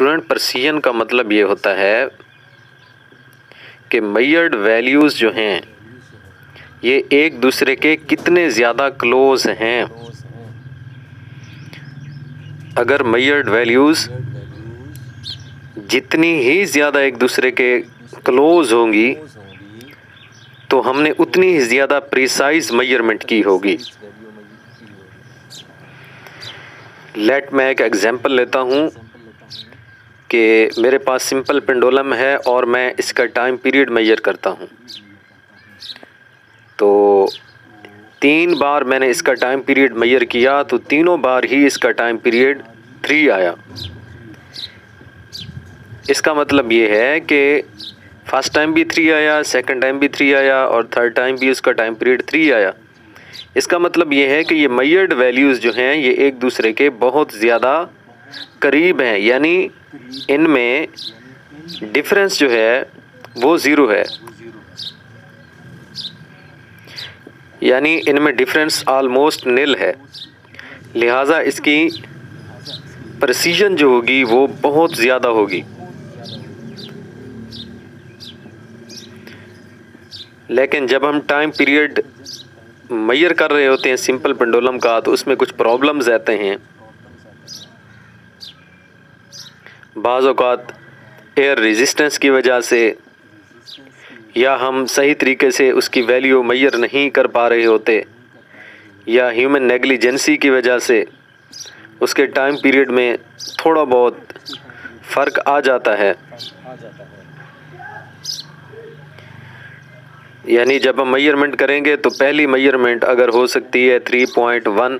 Student, precision का मतलब ये होता है कि मेजर्ड वैल्यूज़ जो हैं ये एक दूसरे के कितने ज़्यादा क्लोज हैं। अगर मेजर्ड वैल्यूज़ जितनी ही ज़्यादा एक दूसरे के क्लोज होंगी तो हमने उतनी ही ज़्यादा प्रिसाइज मेजरमेंट की होगी। मैं एक एग्जांपल लेता हूँ कि मेरे पास सिंपल पेंडुलम है और मैं इसका टाइम पीरियड मेजर करता हूँ। तो 3 बार मैंने इसका टाइम पीरियड मेजर किया तो तीनों बार ही इसका टाइम पीरियड 3 आया। इसका मतलब ये है कि फर्स्ट टाइम भी 3 आया, सेकंड टाइम भी 3 आया और थर्ड टाइम भी उसका टाइम पीरियड 3 आया। इसका मतलब ये है कि ये मेजर्ड वैल्यूज़ जो हैं ये एक दूसरे के बहुत ज़्यादा करीब हैं, यानी इनमें डिफरेंस जो है वो ज़ीरो है, यानी इनमें डिफरेंस ऑलमोस्ट निल है। लिहाजा इसकी प्रेसिजन जो होगी वो बहुत ज़्यादा होगी। लेकिन जब हम टाइम पीरियड मेजर कर रहे होते हैं सिंपल पेंडुलम का तो उसमें कुछ प्रॉब्लम्स आते हैं। बाज़ औक़ात एयर रेजिस्टेंस की वजह से या हम सही तरीके से उसकी वैल्यू मेजर नहीं कर पा रहे होते या ह्यूमन नेग्लिजेंसी की वजह से उसके टाइम पीरियड में थोड़ा बहुत फ़र्क आ जाता है। यानी जब हम मेजरमेंट करेंगे तो पहली मेजरमेंट अगर हो सकती है 3.1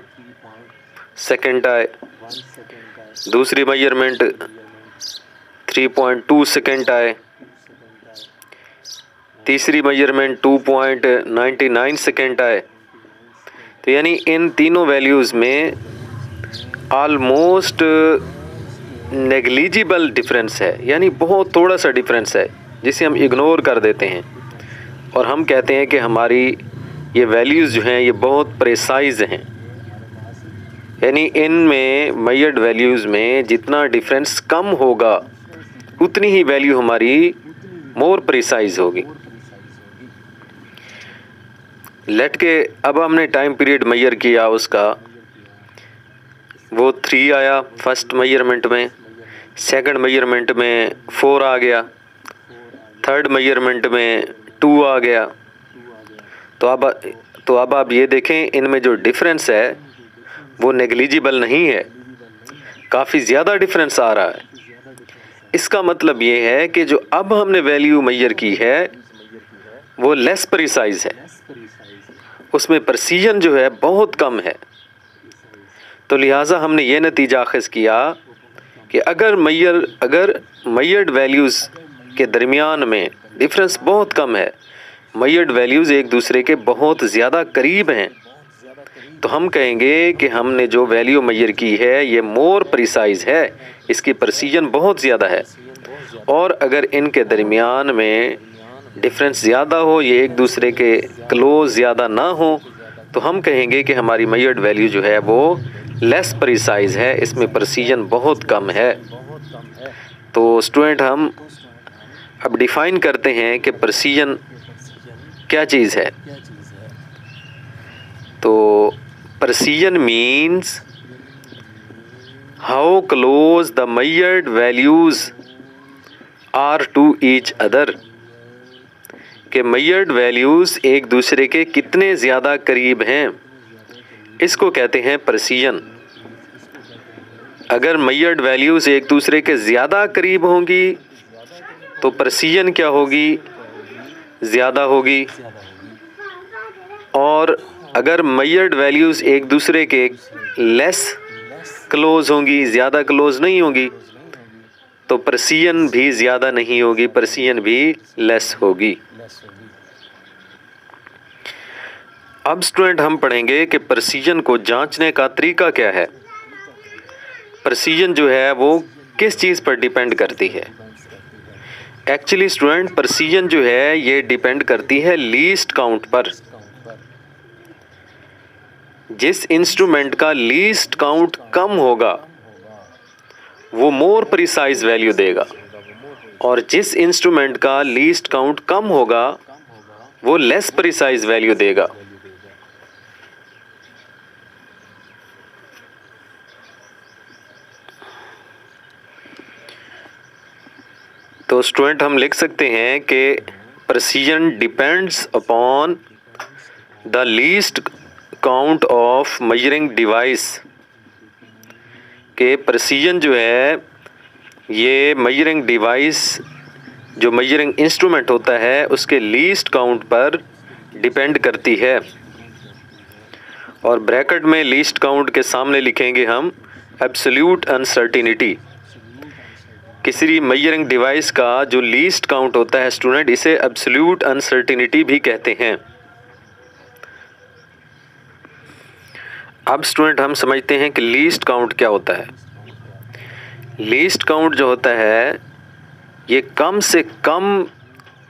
सेकेंड आए, दूसरी मेजरमेंट 3.2 सेकेंड आए, तीसरी मेजरमेंट 2.99 सेकेंड आए। तो यानी इन तीनों वैल्यूज़ में ऑलमोस्ट नेग्लिजिबल डिफरेंस है, यानी बहुत थोड़ा सा डिफरेंस है जिसे हम इग्नोर कर देते हैं और हम कहते हैं कि हमारी ये वैल्यूज़ जो हैं ये बहुत प्रेसाइज हैं। यानी इनमें मेजर्ड वैल्यूज़ में जितना डिफरेंस कम होगा उतनी ही वैल्यू हमारी मोर प्रिसाइज होगी। लेट के अब हमने टाइम पीरियड मेजर किया, उसका वो 3 आया फर्स्ट मेजरमेंट में, सेकंड मेजरमेंट में 4 आ गया, थर्ड मेजरमेंट में 2 आ गया। तो अब आप ये देखें इनमें जो डिफरेंस है वो नेग्लिजिबल नहीं है, काफ़ी ज़्यादा डिफरेंस आ रहा है। इसका मतलब ये है कि जो अब हमने वैल्यू मेजर की है वो लेस प्रिसाइज है, उसमें प्रेसिजन जो है बहुत कम है। तो लिहाजा हमने ये नतीजा अख़ज़ किया कि अगर मेजर्ड वैल्यूज़ के दरमियान में डिफरेंस बहुत कम है, मेजर्ड वैल्यूज़ एक दूसरे के बहुत ज़्यादा करीब हैं, तो हम कहेंगे कि हमने जो वैल्यू मेजर की है ये मोर प्रिसाइज है, इसकी प्रेसिजन बहुत ज़्यादा है। और अगर इनके दरमियान में डिफरेंस ज़्यादा हो, ये एक दूसरे के क्लोज ज़्यादा ना हो, तो हम कहेंगे कि हमारी मेजर्ड वैल्यू जो है वो लेस प्रिसाइज है, इसमें प्रेसिजन बहुत कम है। तो स्टूडेंट, हम अब डिफ़ाइन करते हैं कि प्रेसिजन क्या चीज़ है। तो precision means how close the measured values are to each other, कि मेजर्ड वैल्यूज़ एक दूसरे के कितने ज़्यादा करीब हैं, इसको कहते हैं प्रेसिजन। अगर मेजर्ड वैल्यूज़ एक दूसरे के ज़्यादा करीब होंगी तो प्रेसिजन क्या होगी, ज़्यादा होगी। और अगर मेजर्ड वैल्यूज़ एक दूसरे के लेस क्लोज होंगी, ज़्यादा क्लोज नहीं होंगी, तो प्रेसिजन भी ज़्यादा नहीं होगी, प्रेसिजन भी लेस होगी। अब स्टूडेंट हम पढ़ेंगे कि प्रेसिजन को जांचने का तरीका क्या है। प्रेसिजन जो है वो किस चीज़ पर डिपेंड करती है। एक्चुअली स्टूडेंट, प्रेसिजन जो है ये डिपेंड करती है लीस्ट काउंट पर। जिस इंस्ट्रूमेंट का लीस्ट काउंट कम होगा वो मोर प्रिसाइज वैल्यू देगा, और जिस इंस्ट्रूमेंट का लीस्ट काउंट कम होगा वो लेस प्रिसाइज वैल्यू देगा। तो स्टूडेंट हम लिख सकते हैं कि precision depends upon the least count of measuring device, के प्रिसीजन जो है ये मेजरिंग डिवाइस जो मेजरिंग इंस्ट्रूमेंट होता है उसके लीस्ट काउंट पर डिपेंड करती है। और ब्रैकेट में लीस्ट काउंट के सामने लिखेंगे हम एब्सोल्यूट अनसर्टिनिटी। किसी मेजरिंग डिवाइस का जो लीस्ट काउंट होता है स्टूडेंट, इसे एब्सोल्यूट अनसर्टिनिटी भी कहते हैं। अब स्टूडेंट हम समझते हैं कि लीस्ट काउंट क्या होता है। लीस्ट काउंट जो होता है ये कम से कम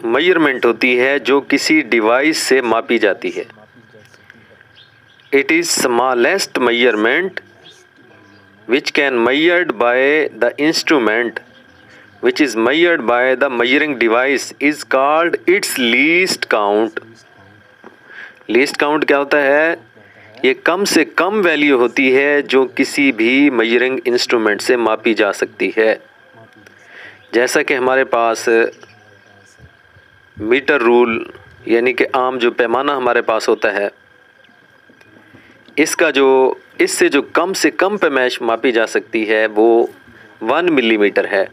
मेजरमेंट होती है जो किसी डिवाइस से मापी जाती है। It is smallest measurement which can measured by the instrument which is measured by the measuring device is called its least count। Least count क्या होता है? ये कम से कम वैल्यू होती है जो किसी भी मेजरिंग इंस्ट्रूमेंट से मापी जा सकती है। जैसा कि हमारे पास मीटर रूल यानी कि आम जो पैमाना हमारे पास होता है, इससे जो कम से कम पैमाइश मापी जा सकती है वो 1 मिलीमीटर है।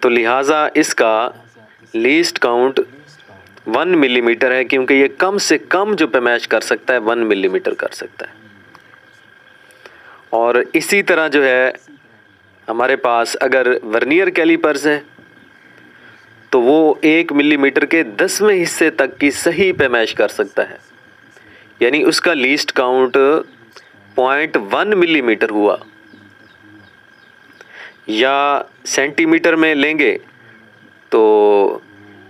तो लिहाजा इसका लीस्ट काउंट 1 मिलीमीटर है, क्योंकि ये कम से कम जो पैमाइश कर सकता है 1 मिलीमीटर कर सकता है। और इसी तरह जो है हमारे पास अगर वर्नियर कैलिपर्स है तो वो 1 मिलीमीटर के 10वें हिस्से तक की सही पैमाइश कर सकता है, यानी उसका लीस्ट काउंट 0.1 मिलीमीटर हुआ। या सेंटीमीटर में लेंगे तो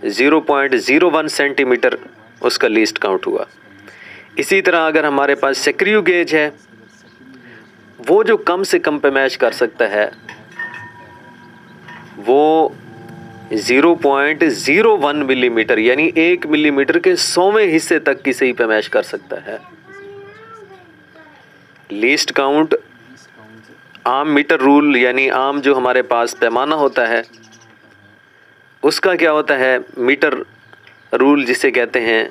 0.01 सेंटीमीटर उसका लीस्ट काउंट हुआ। इसी तरह अगर हमारे पास स्क्रू गेज है, वो जो कम से कम पैमाइश कर सकता है वो 0.01 मिलीमीटर यानी 1 मिलीमीटर के 100वें हिस्से तक की सही पैमाइश कर सकता है। लीस्ट काउंट आम मीटर रूल यानी आम जो हमारे पास पैमाना होता है उसका क्या होता है, मीटर रूल जिसे कहते हैं,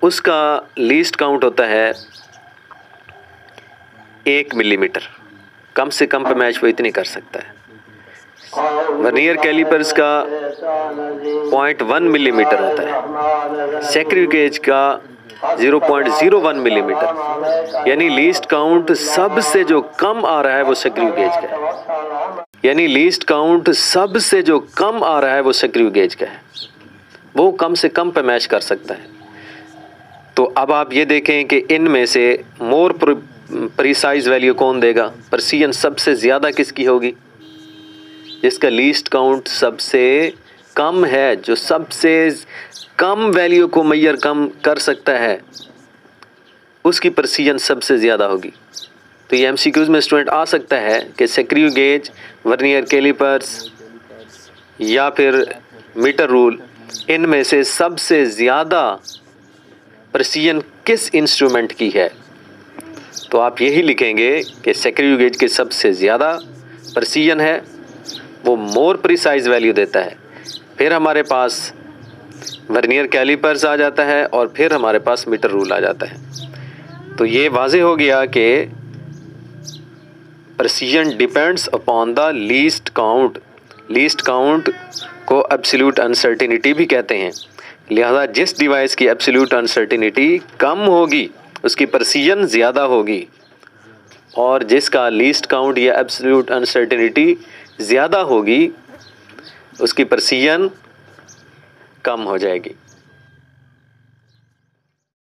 उसका लीस्ट काउंट होता है 1 मिलीमीटर। कम से कम पैमाइश वो इतनी कर सकता है। वर्नियर कैलिपर्स का 0.1 मिलीमीटर होता है, स्क्रू गेज का 0.01 मिलीमीटर, यानी लीस्ट काउंट सबसे जो कम आ रहा है वो स्क्रू गेज का है। यानी लीस्ट काउंट सबसे जो कम आ रहा है वो स्क्रू गेज का है, वो कम से कम पैमाइश कर सकता है। तो अब आप ये देखें कि इनमें से मोर प्रिसाइज वैल्यू कौन देगा? प्रिसीजन सबसे ज़्यादा किसकी होगी? जिसका लीस्ट काउंट सबसे कम है, जो सबसे कम वैल्यू को मेजर कम कर सकता है, उसकी प्रिसीजन सबसे ज़्यादा होगी। तो ये एमसीक्यूज में स्टूडेंट आ सकता है कि स्क्रू गेज, वर्नियर कैलिपर्स या फिर मीटर रूल, इनमें से सबसे ज़्यादा प्रिसीजन किस इंस्ट्रूमेंट की है? तो आप यही लिखेंगे कि स्क्रू गेज की सबसे ज़्यादा प्रिसीजन है, वो मोर प्रिसाइज वैल्यू देता है। फिर हमारे पास वर्नियर कैलिपर्स आ जाता है और फिर हमारे पास मीटर रूल आ जाता है। तो ये वाज़े हो गया कि precision depends upon the least count. Least count को एब्सोल्यूट अनसर्टिनिटी भी कहते हैं। लिहाजा जिस डिवाइस की एब्सोल्यूट अनसर्टिनिटी कम होगी उसकी प्रिसीजन ज़्यादा होगी, और जिसका लीस्ट काउंट या एब्सोल्यूट अनसर्टिनिटी ज़्यादा होगी उसकी प्रिसीजन कम हो जाएगी।